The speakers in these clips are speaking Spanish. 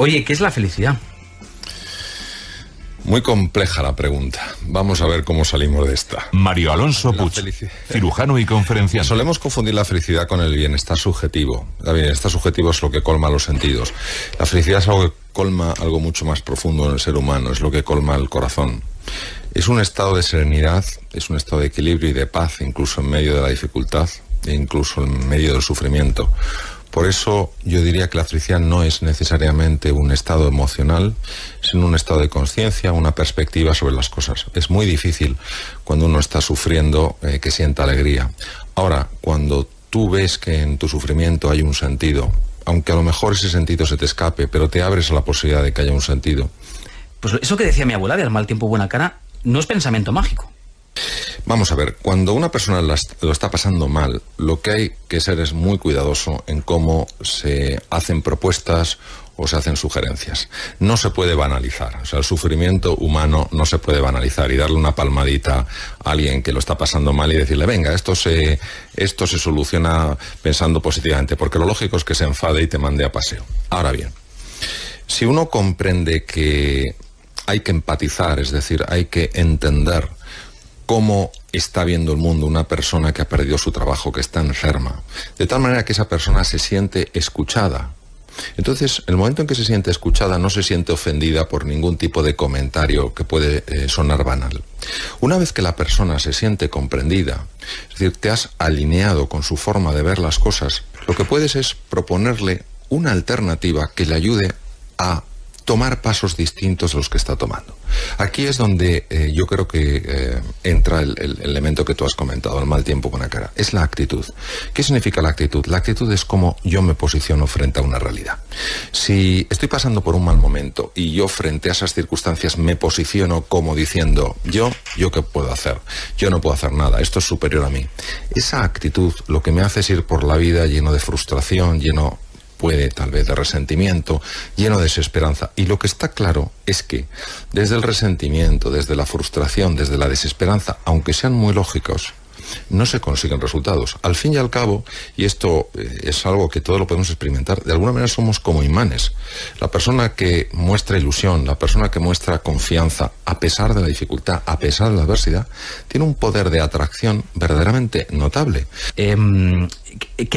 Oye, ¿qué es la felicidad? Muy compleja la pregunta. Vamos a ver cómo salimos de esta. Mario Alonso Puig, cirujano y conferenciante. Solemos confundir la felicidad con el bienestar subjetivo. El bienestar subjetivo es lo que colma los sentidos. La felicidad es algo que colma algo mucho más profundo en el ser humano, es lo que colma el corazón. Es un estado de serenidad, es un estado de equilibrio y de paz, incluso en medio de la dificultad, e incluso en medio del sufrimiento. Por eso yo diría que la felicidad no es necesariamente un estado emocional, sino un estado de conciencia, una perspectiva sobre las cosas. Es muy difícil cuando uno está sufriendo que sienta alegría. Ahora, cuando tú ves que en tu sufrimiento hay un sentido, aunque a lo mejor ese sentido se te escape, pero te abres a la posibilidad de que haya un sentido. Pues eso que decía mi abuela de al mal tiempo buena cara, no es pensamiento mágico. Vamos a ver, cuando una persona lo está pasando mal, lo que hay que ser es muy cuidadoso en cómo se hacen propuestas o se hacen sugerencias. No se puede banalizar, o sea, el sufrimiento humano no se puede banalizar y darle una palmadita a alguien que lo está pasando mal y decirle, venga, esto se soluciona pensando positivamente, porque lo lógico es que se enfade y te mande a paseo. Ahora bien, si uno comprende que hay que empatizar, es decir, hay que entender cómo está viendo el mundo una persona que ha perdido su trabajo, que está enferma, de tal manera que esa persona se siente escuchada. Entonces, el momento en que se siente escuchada, no se siente ofendida por ningún tipo de comentario que puede sonar banal. Una vez que la persona se siente comprendida, es decir, te has alineado con su forma de ver las cosas, lo que puedes es proponerle una alternativa que le ayude a tomar pasos distintos a los que está tomando. Aquí es donde yo creo que entra el elemento que tú has comentado, el mal tiempo buena cara. Es la actitud. ¿Qué significa la actitud? La actitud es cómo yo me posiciono frente a una realidad. Si estoy pasando por un mal momento y yo frente a esas circunstancias me posiciono como diciendo, yo qué puedo hacer, yo no puedo hacer nada, esto es superior a mí. Esa actitud lo que me hace es ir por la vida lleno de frustración, puede tal vez de resentimiento, lleno de desesperanza. Y lo que está claro es que desde el resentimiento, desde la frustración, desde la desesperanza, aunque sean muy lógicos, no se consiguen resultados. Al fin y al cabo, y esto es algo que todos lo podemos experimentar, de alguna manera somos como imanes. La persona que muestra ilusión, la persona que muestra confianza, a pesar de la dificultad, a pesar de la adversidad, tiene un poder de atracción verdaderamente notable. Que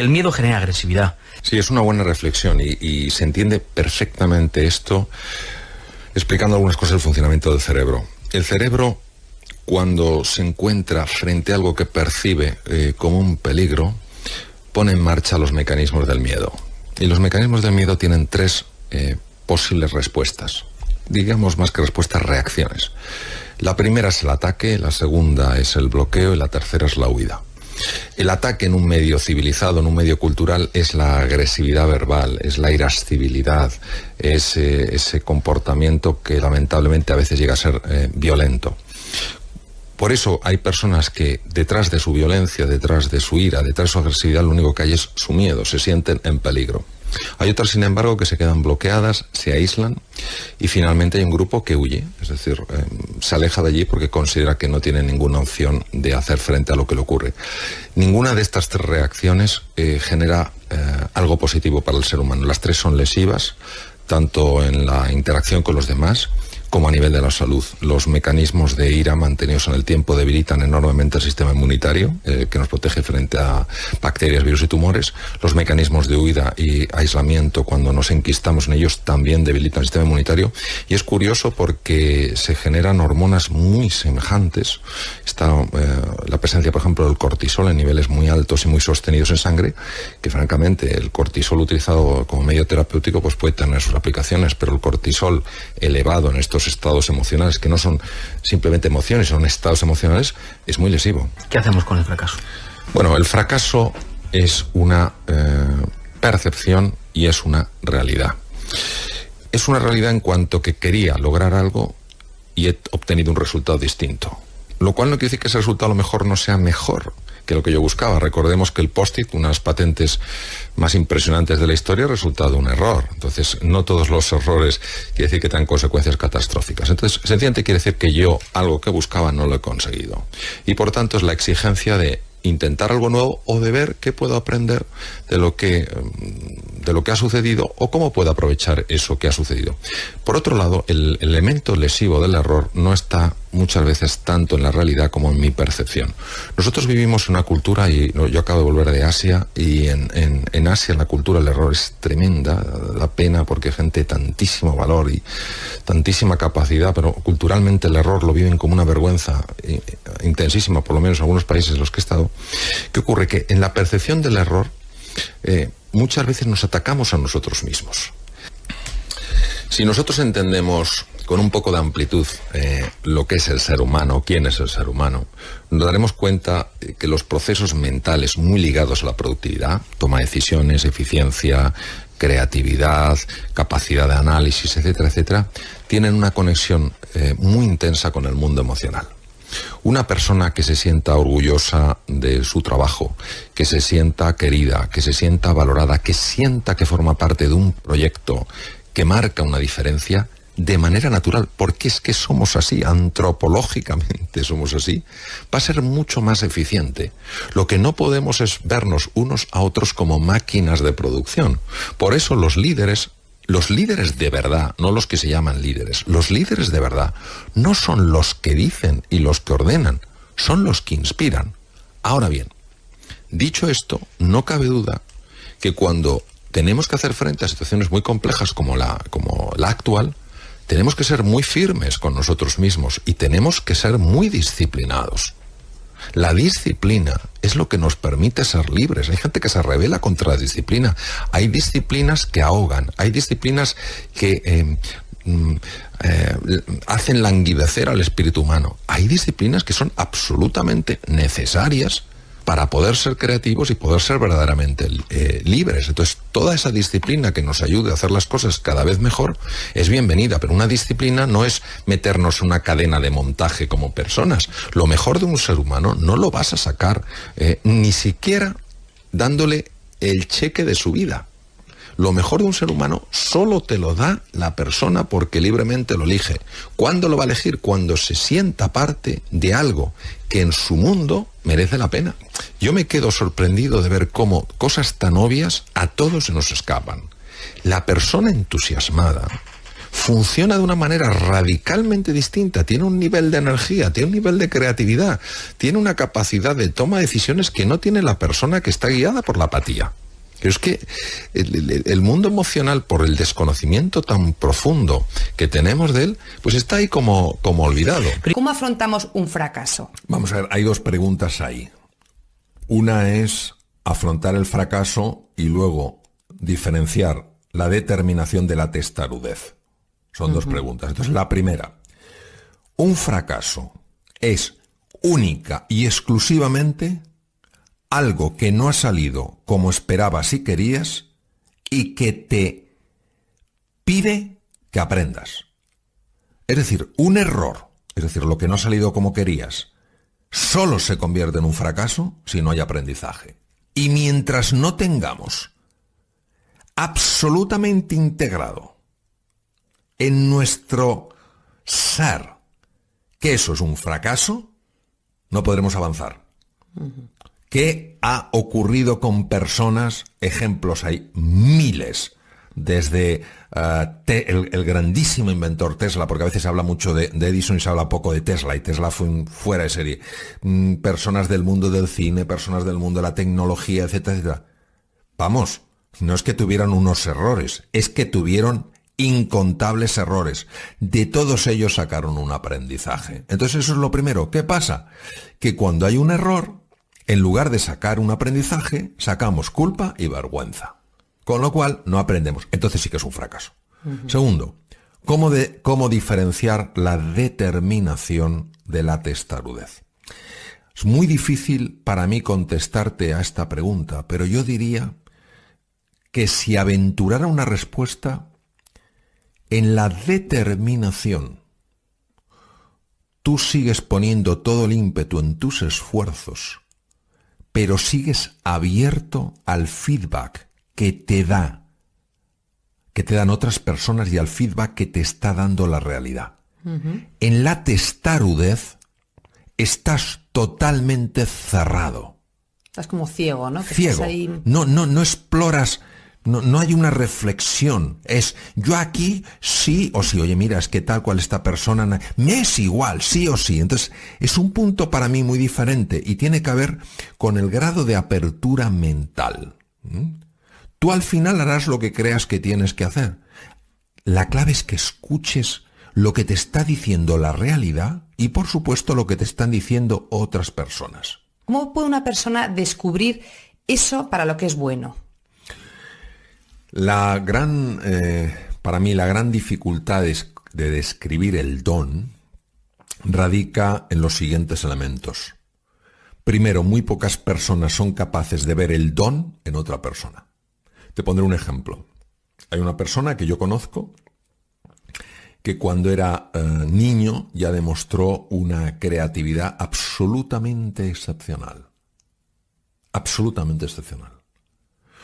el miedo genera agresividad. Sí, es una buena reflexión y se entiende perfectamente esto explicando algunas cosas del funcionamiento del cerebro. El cerebro, cuando se encuentra frente a algo que percibe como un peligro, pone en marcha los mecanismos del miedo. Y los mecanismos del miedo tienen tres posibles respuestas. Digamos más que respuestas, reacciones. La primera es el ataque, la segunda es el bloqueo y la tercera es la huida. El ataque en un medio civilizado, en un medio cultural, es la agresividad verbal, es la irascibilidad, es ese comportamiento que lamentablemente a veces llega a ser violento. Por eso hay personas que detrás de su violencia, detrás de su ira, detrás de su agresividad, lo único que hay es su miedo, se sienten en peligro. Hay otras, sin embargo, que se quedan bloqueadas, se aíslan y finalmente hay un grupo que huye, es decir, se aleja de allí porque considera que no tiene ninguna opción de hacer frente a lo que le ocurre. Ninguna de estas tres reacciones genera algo positivo para el ser humano. Las tres son lesivas, tanto en la interacción con los demás como a nivel de la salud. Los mecanismos de ira mantenidos en el tiempo debilitan enormemente el sistema inmunitario, que nos protege frente a bacterias, virus y tumores. Los mecanismos de huida y aislamiento, cuando nos enquistamos en ellos, también debilitan el sistema inmunitario. Y es curioso porque se generan hormonas muy semejantes. Está la presencia, por ejemplo, del cortisol en niveles muy altos y muy sostenidos en sangre, que francamente el cortisol utilizado como medio terapéutico pues puede tener sus aplicaciones, pero el cortisol elevado en estos estados emocionales, que no son simplemente emociones, son estados emocionales, es muy lesivo. ¿Qué hacemos con el fracaso? Bueno, el fracaso es una percepción y es una realidad. Es una realidad en cuanto que quería lograr algo y he obtenido un resultado distinto. Lo cual no quiere decir que ese resultado a lo mejor no sea mejor que lo que yo buscaba. Recordemos que el Post-it, una de las patentes más impresionantes de la historia, ha resultado de un error. Entonces, no todos los errores quiere decir que tengan consecuencias catastróficas. Entonces, sencillamente quiere decir que yo algo que buscaba no lo he conseguido. Y por tanto es la exigencia de intentar algo nuevo o de ver qué puedo aprender de lo que ha sucedido o cómo puedo aprovechar eso que ha sucedido. Por otro lado, el elemento lesivo del error no está muchas veces tanto en la realidad como en mi percepción. Nosotros vivimos en una cultura, y yo acabo de volver de Asia, y en Asia la cultura del error es tremenda, da pena porque hay gente de tantísimo valor y tantísima capacidad, pero culturalmente el error lo viven como una vergüenza intensísima, por lo menos en algunos países en los que he estado. ¿Qué ocurre? Que en la percepción del error muchas veces nos atacamos a nosotros mismos. Si nosotros entendemos con un poco de amplitud lo que es el ser humano, quién es el ser humano, nos daremos cuenta que los procesos mentales muy ligados a la productividad, toma de decisiones, eficiencia, creatividad, capacidad de análisis, etcétera, etcétera, tienen una conexión muy intensa con el mundo emocional. Una persona que se sienta orgullosa de su trabajo, que se sienta querida, que se sienta valorada, que sienta que forma parte de un proyecto que marca una diferencia, de manera natural, porque es que somos así, antropológicamente somos así, va a ser mucho más eficiente. Lo que no podemos es vernos unos a otros como máquinas de producción. Por eso los líderes de verdad, no los que se llaman líderes, los líderes de verdad no son los que dicen y los que ordenan, son los que inspiran. Ahora bien, dicho esto, no cabe duda que cuando tenemos que hacer frente a situaciones muy complejas como la actual, tenemos que ser muy firmes con nosotros mismos y tenemos que ser muy disciplinados. La disciplina es lo que nos permite ser libres. Hay gente que se rebela contra la disciplina. Hay disciplinas que ahogan, hay disciplinas que hacen languidecer al espíritu humano. Hay disciplinas que son absolutamente necesarias para poder ser creativos y poder ser verdaderamente libres. Entonces, toda esa disciplina que nos ayude a hacer las cosas cada vez mejor es bienvenida, pero una disciplina no es meternos en una cadena de montaje como personas. Lo mejor de un ser humano no lo vas a sacar ni siquiera dándole el cheque de su vida. Lo mejor de un ser humano solo te lo da la persona porque libremente lo elige. ¿Cuándo lo va a elegir? Cuando se sienta parte de algo que en su mundo merece la pena. Yo me quedo sorprendido de ver cómo cosas tan obvias a todos se nos escapan. La persona entusiasmada funciona de una manera radicalmente distinta, tiene un nivel de energía, tiene un nivel de creatividad, tiene una capacidad de toma de decisiones que no tiene la persona que está guiada por la apatía. Pero es que el mundo emocional, por el desconocimiento tan profundo que tenemos de él, pues está ahí como olvidado. ¿Cómo afrontamos un fracaso? Vamos a ver, hay dos preguntas ahí. Una es afrontar el fracaso y luego diferenciar la determinación de la testarudez. Son dos preguntas. Entonces, la primera, un fracaso es única y exclusivamente algo que no ha salido como esperabas y querías y que te pide que aprendas. Es decir, un error, es decir, lo que no ha salido como querías, solo se convierte en un fracaso si no hay aprendizaje. Y mientras no tengamos absolutamente integrado en nuestro ser que eso es un fracaso, no podremos avanzar. ¿Qué ha ocurrido con personas? Ejemplos hay miles. Desde el grandísimo inventor Tesla, porque a veces se habla mucho de Edison y se habla poco de Tesla, y Tesla fue fuera de serie. Personas del mundo del cine, personas del mundo de la tecnología, etcétera, etcétera. Vamos, no es que tuvieran unos errores, es que tuvieron incontables errores. De todos ellos sacaron un aprendizaje. Entonces eso es lo primero. ¿Qué pasa? Que cuando hay un error, en lugar de sacar un aprendizaje, sacamos culpa y vergüenza. Con lo cual, no aprendemos. Entonces sí que es un fracaso. Segundo, ¿cómo diferenciar la determinación de la testarudez? Es muy difícil para mí contestarte a esta pregunta, pero yo diría que si aventurara una respuesta, en la determinación, tú sigues poniendo todo el ímpetu en tus esfuerzos, pero sigues abierto al feedback que te dan otras personas y al feedback que te está dando la realidad. En la testarudez estás totalmente cerrado. Estás como ciego, ¿no? Que ciego. estás ahí... No exploras, no hay una reflexión. Es yo aquí sí o sí. Oye, mira, es que tal cual esta persona me es igual, sí o sí. Entonces, es un punto para mí muy diferente y tiene que ver con el grado de apertura mental. Tú al final harás lo que creas que tienes que hacer. La clave es que escuches lo que te está diciendo la realidad y, por supuesto, lo que te están diciendo otras personas. ¿Cómo puede una persona descubrir eso para lo que es bueno? Para mí, la gran dificultad de describir el don radica en los siguientes elementos. Primero, muy pocas personas son capaces de ver el don en otra persona. Te pondré un ejemplo. Hay una persona que yo conozco que cuando era niño ya demostró una creatividad absolutamente excepcional. Absolutamente excepcional.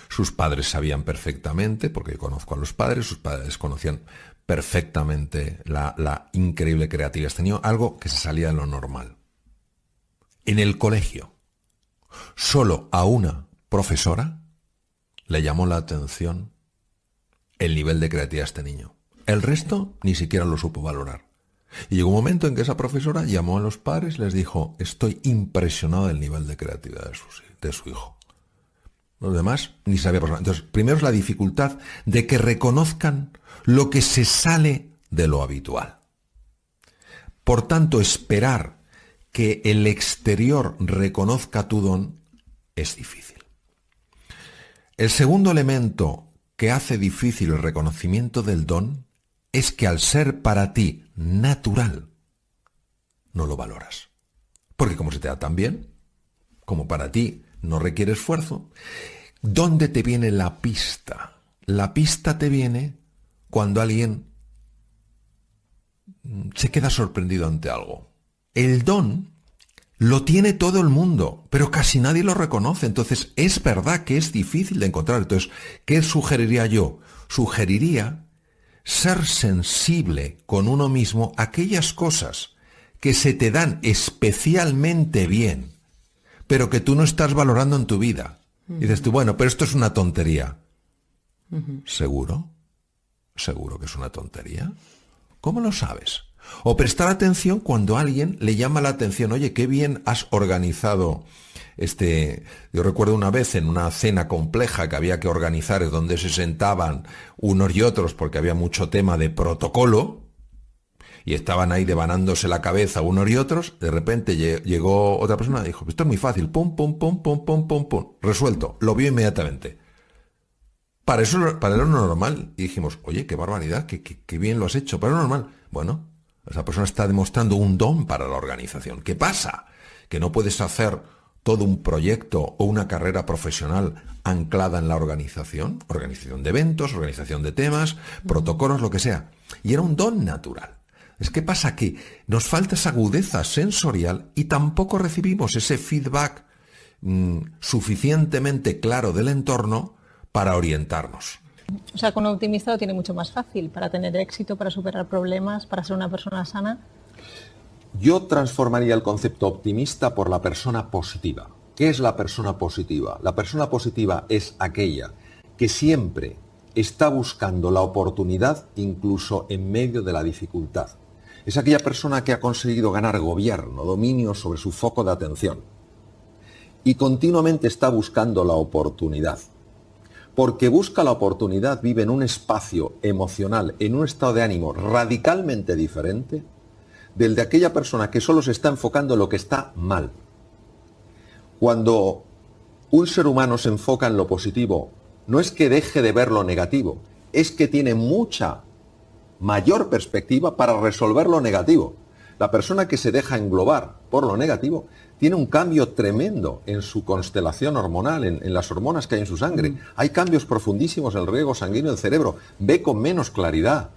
Sus padres sabían perfectamente, porque conozco a los padres, sus padres conocían perfectamente la increíble creatividad. Tenía algo que se salía de lo normal. En el colegio, solo a una profesora le llamó la atención el nivel de creatividad de este niño. El resto ni siquiera lo supo valorar. Y llegó un momento en que esa profesora llamó a los padres y les dijo: estoy impresionado del nivel de creatividad de su hijo. Los demás ni sabía por qué. Entonces, primero es la dificultad de que reconozcan lo que se sale de lo habitual. Por tanto, esperar que el exterior reconozca tu don es difícil. El segundo elemento que hace difícil el reconocimiento del don es que al ser para ti natural, no lo valoras. Porque como se te da tan bien, como para ti no requiere esfuerzo, ¿dónde te viene la pista? La pista te viene cuando alguien se queda sorprendido ante algo. El don lo tiene todo el mundo, pero casi nadie lo reconoce. Entonces, es verdad que es difícil de encontrar. Entonces, ¿qué sugeriría yo? Sugeriría ser sensible con uno mismo a aquellas cosas que se te dan especialmente bien, pero que tú no estás valorando en tu vida. Y dices tú, bueno, pero esto es una tontería. ¿Seguro? ¿Seguro que es una tontería? ¿Cómo lo sabes? O prestar atención cuando a alguien le llama la atención: oye, qué bien has organizado Yo recuerdo una vez en una cena compleja que había que organizar, donde se sentaban unos y otros porque había mucho tema de protocolo, y estaban ahí devanándose la cabeza unos y otros. De repente llegó otra persona y dijo: esto es muy fácil, pum, pum, pum, pum, pum, pum, pum, resuelto, lo vio inmediatamente. Para él era normal, y dijimos: oye, qué barbaridad, qué bien lo has hecho, para él normal. Bueno, esa persona está demostrando un don para la organización. ¿Qué pasa? Que no puedes hacer todo un proyecto o una carrera profesional anclada en la organización de eventos, organización de temas, protocolos, lo que sea. Y era un don natural. Es que pasa que nos falta esa agudeza sensorial y tampoco recibimos ese feedback suficientemente claro del entorno para orientarnos. O sea, con un optimista lo tiene mucho más fácil para tener éxito, para superar problemas, para ser una persona sana. Yo transformaría el concepto optimista por la persona positiva. ¿Qué es la persona positiva? La persona positiva es aquella que siempre está buscando la oportunidad incluso en medio de la dificultad. Es aquella persona que ha conseguido ganar gobierno, dominio sobre su foco de atención y continuamente está buscando la oportunidad. Porque busca la oportunidad, vive en un espacio emocional, en un estado de ánimo radicalmente diferente del de aquella persona que solo se está enfocando en lo que está mal. Cuando un ser humano se enfoca en lo positivo, no es que deje de ver lo negativo, es que tiene mucha mayor perspectiva para resolver lo negativo. La persona que se deja englobar por lo negativo tiene un cambio tremendo en su constelación hormonal, en las hormonas que hay en su sangre. Hay cambios profundísimos en el riego sanguíneo del cerebro, ve con menos claridad.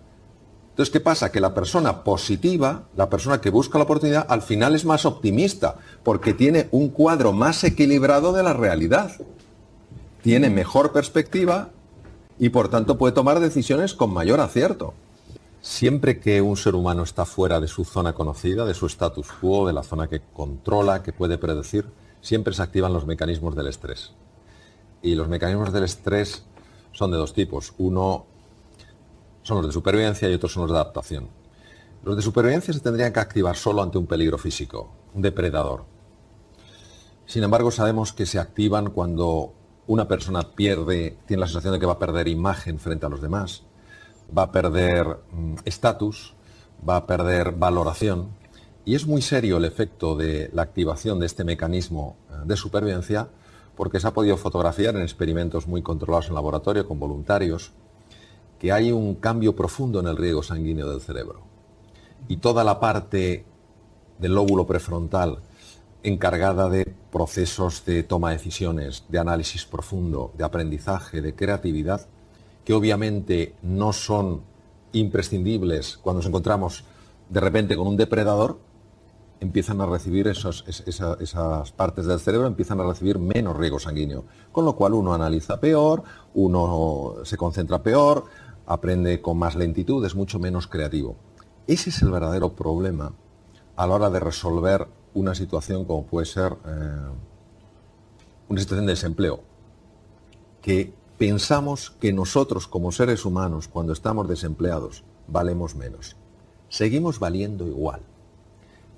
Entonces, ¿qué pasa? Que la persona positiva, la persona que busca la oportunidad, al final es más optimista, porque tiene un cuadro más equilibrado de la realidad. Tiene mejor perspectiva y, por tanto, puede tomar decisiones con mayor acierto. Siempre que un ser humano está fuera de su zona conocida, de su status quo, de la zona que controla, que puede predecir, siempre se activan los mecanismos del estrés. Y los mecanismos del estrés son de dos tipos. Uno son los de supervivencia y otros son los de adaptación. Los de supervivencia se tendrían que activar solo ante un peligro físico, un depredador. Sin embargo, sabemos que se activan cuando una persona tiene la sensación de que va a perder imagen frente a los demás, va a perder estatus, va a perder valoración. Y es muy serio el efecto de la activación de este mecanismo de supervivencia, porque se ha podido fotografiar en experimentos muy controlados en laboratorio con voluntarios que hay un cambio profundo en el riego sanguíneo del cerebro. Y toda la parte del lóbulo prefrontal encargada de procesos de toma de decisiones, de análisis profundo, de aprendizaje, de creatividad, que obviamente no son imprescindibles cuando nos encontramos de repente con un depredador, empiezan a recibir esas partes del cerebro, empiezan a recibir menos riego sanguíneo, con lo cual uno analiza peor, uno se concentra peor, aprende con más lentitud, es mucho menos creativo. Ese es el verdadero problema a la hora de resolver una situación como puede ser una situación de desempleo, que pensamos que nosotros como seres humanos, cuando estamos desempleados, valemos menos. Seguimos valiendo igual.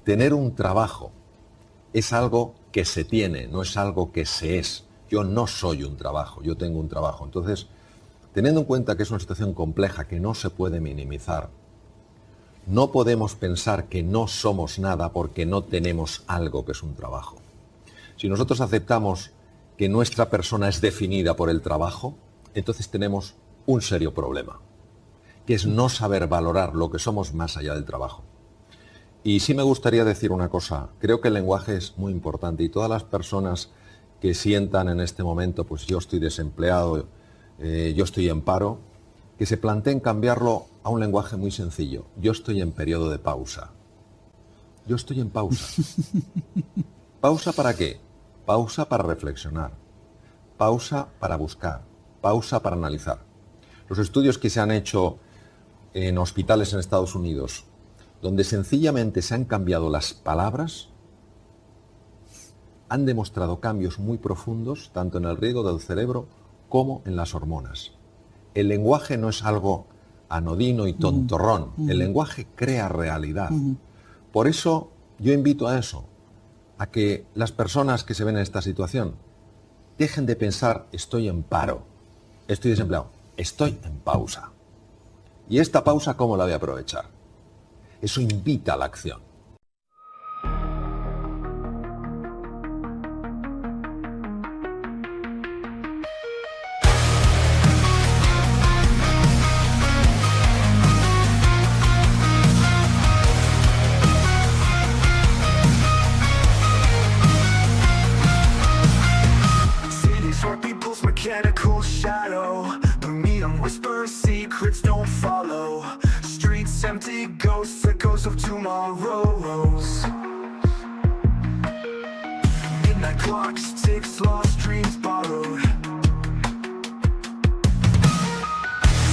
Tener un trabajo es algo que se tiene, no es algo que se es. Yo no soy un trabajo, yo tengo un trabajo. Entonces, teniendo en cuenta que es una situación compleja que no se puede minimizar, no podemos pensar que no somos nada porque no tenemos algo que es un trabajo. Si nosotros aceptamos que nuestra persona es definida por el trabajo, entonces tenemos un serio problema, que es no saber valorar lo que somos más allá del trabajo. Y sí me gustaría decir una cosa, creo que el lenguaje es muy importante y todas las personas que sientan en este momento, pues yo estoy desempleado, yo estoy en paro, que se planteen cambiarlo a un lenguaje muy sencillo. Yo estoy en periodo de pausa. Yo estoy en pausa. ¿Pausa para qué? Pausa para reflexionar. Pausa para buscar. Pausa para analizar. Los estudios que se han hecho en hospitales en Estados Unidos, donde sencillamente se han cambiado las palabras, han demostrado cambios muy profundos, tanto en el riego del cerebro como en las hormonas. El lenguaje no es algo anodino y tontorrón. El lenguaje crea realidad. Por eso yo invito a eso, a que las personas que se ven en esta situación dejen de pensar estoy en paro, estoy desempleado, estoy en pausa. ¿Y esta pausa cómo la voy a aprovechar? Eso invita a la acción. Mechanical shadow, the neon whispers, secrets don't follow. Streets empty, ghosts, echoes of tomorrows. Midnight clocks, ticks, lost dreams borrowed.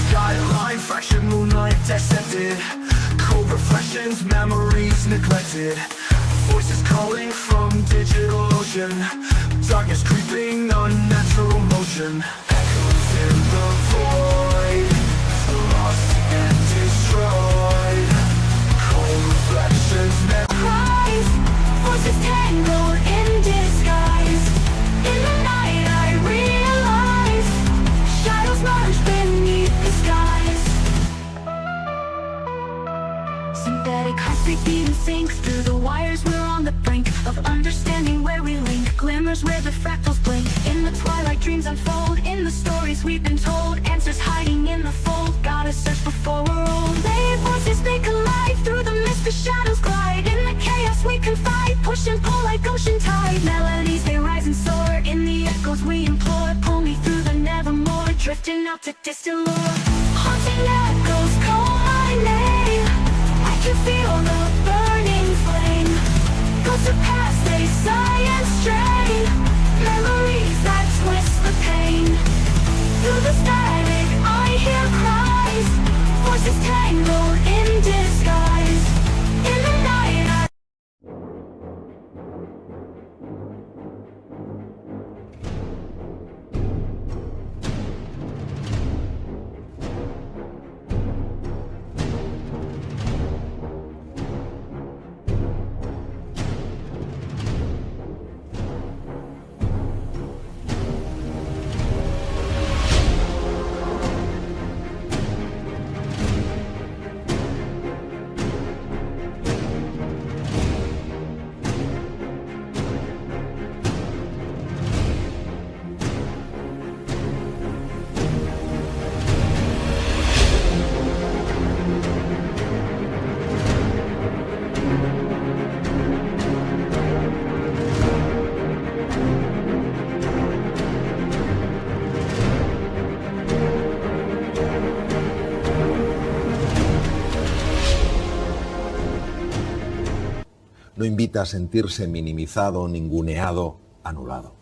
Skyline, fractured moonlight descended. Cold reflections, memories neglected. Voices calling from digital ocean. Darkness creeping, unnatural motion. Echoes in the void, lost and destroyed. Cold reflections, cries, voices tangled in disguise. In the night I realize shadows merge beneath the skies. Synthetic heartbeat beating sinks through the wires. We're on the brink of understanding where we link. Glimmers where the fractals blink. In the twilight dreams unfold. In the stories we've been told. Answers hiding in the fold. Gotta search before we're old. Layered voices they collide. Through the mist the shadows glide. In the chaos we confide. Push and pull like ocean tide. Melodies they rise and soar. In the echoes we implore. Pull me through the nevermore. Drifting out to distant lore. Haunting echoes call my name. I can feel the burning flame. Ghosts of past they sigh and strain. Memories that twist the pain. Through the static I hear cries. Voices tangled in disguise. In the night no invita a sentirse minimizado, ninguneado, anulado.